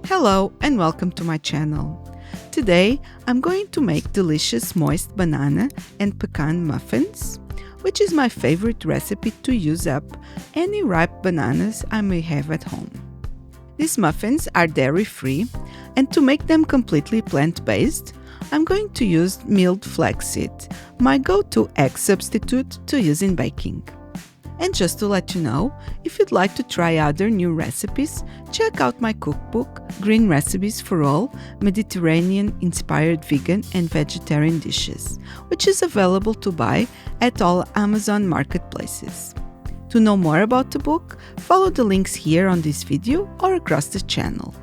Hello and welcome to my channel. Today I'm going to make delicious moist banana and pecan muffins, which is my favorite recipe to use up any ripe bananas I may have at home. These muffins are dairy-free, and to make them completely plant-based, I'm going to use milled flaxseed, my go-to egg substitute to use in baking. And just to let you know, if you'd like to try other new recipes, check out my cookbook, Green Recipes for All Mediterranean-inspired vegan and vegetarian dishes, which is available to buy at all Amazon marketplaces. To know more about the book, follow the links here on this video or across the channel.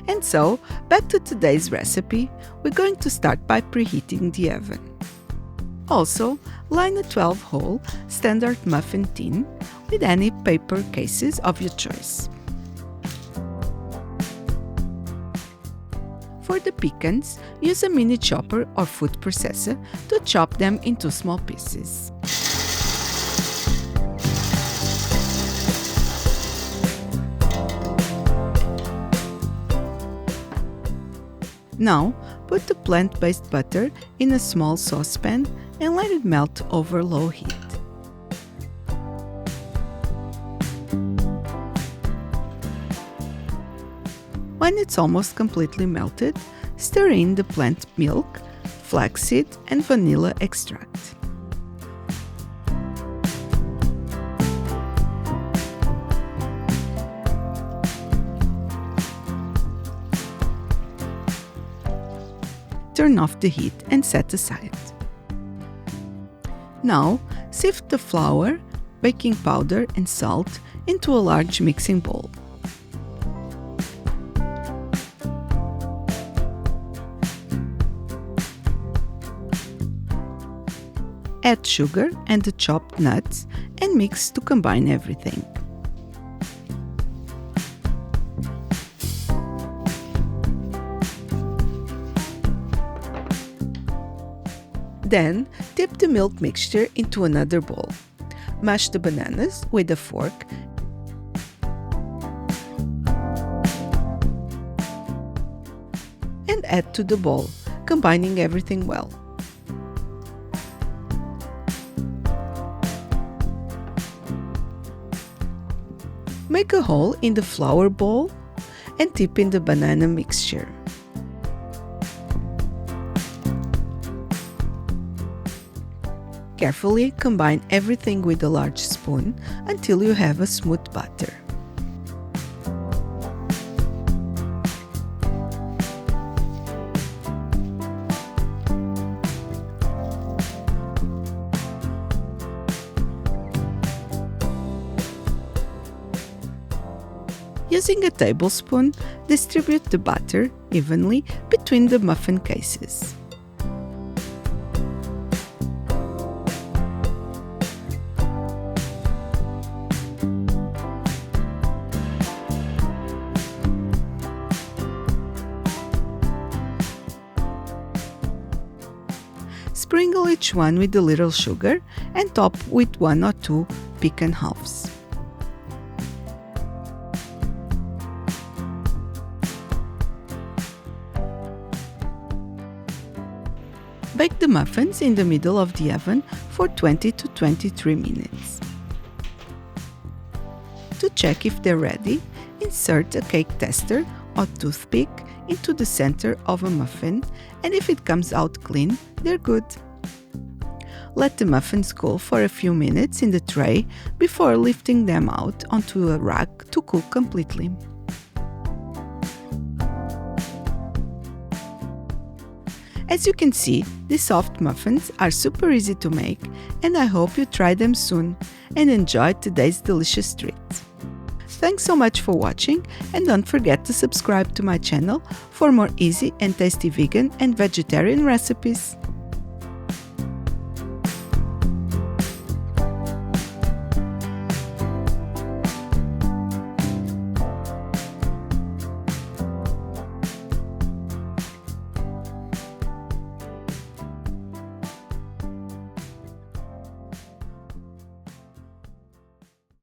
And so, back to today's recipe, we're going to start by preheating the oven. Also, line a 12-hole standard muffin tin with any paper cases of your choice. For the pecans, use a mini chopper or food processor to chop them into small pieces. Now, put the plant-based butter in a small saucepan and let it melt over low heat. When it's almost completely melted, stir in the plant milk, flaxseed, and vanilla extract. Turn off the heat and set aside. Now, sift the flour, baking powder and salt into a large mixing bowl. Add sugar and the chopped nuts and mix to combine everything. Then, dip the milk mixture into another bowl. Mash the bananas with a fork and add to the bowl, combining everything well. Make a hole in the flour bowl and dip in the banana mixture. Carefully combine everything with a large spoon until you have a smooth batter. Using a tablespoon, distribute the batter evenly between the muffin cases. Sprinkle each one with a little sugar and top with 1 or 2 pecan halves. Bake the muffins in the middle of the oven for 20 to 23 minutes. To check if they're ready, insert a cake tester or toothpick into the center of a muffin, and if it comes out clean, they're good. Let the muffins cool for a few minutes in the tray before lifting them out onto a rack to cool completely. As you can see, these soft muffins are super easy to make, and I hope you try them soon and enjoy today's delicious treat. Thanks so much for watching, and don't forget to subscribe to my channel for more easy and tasty vegan and vegetarian recipes.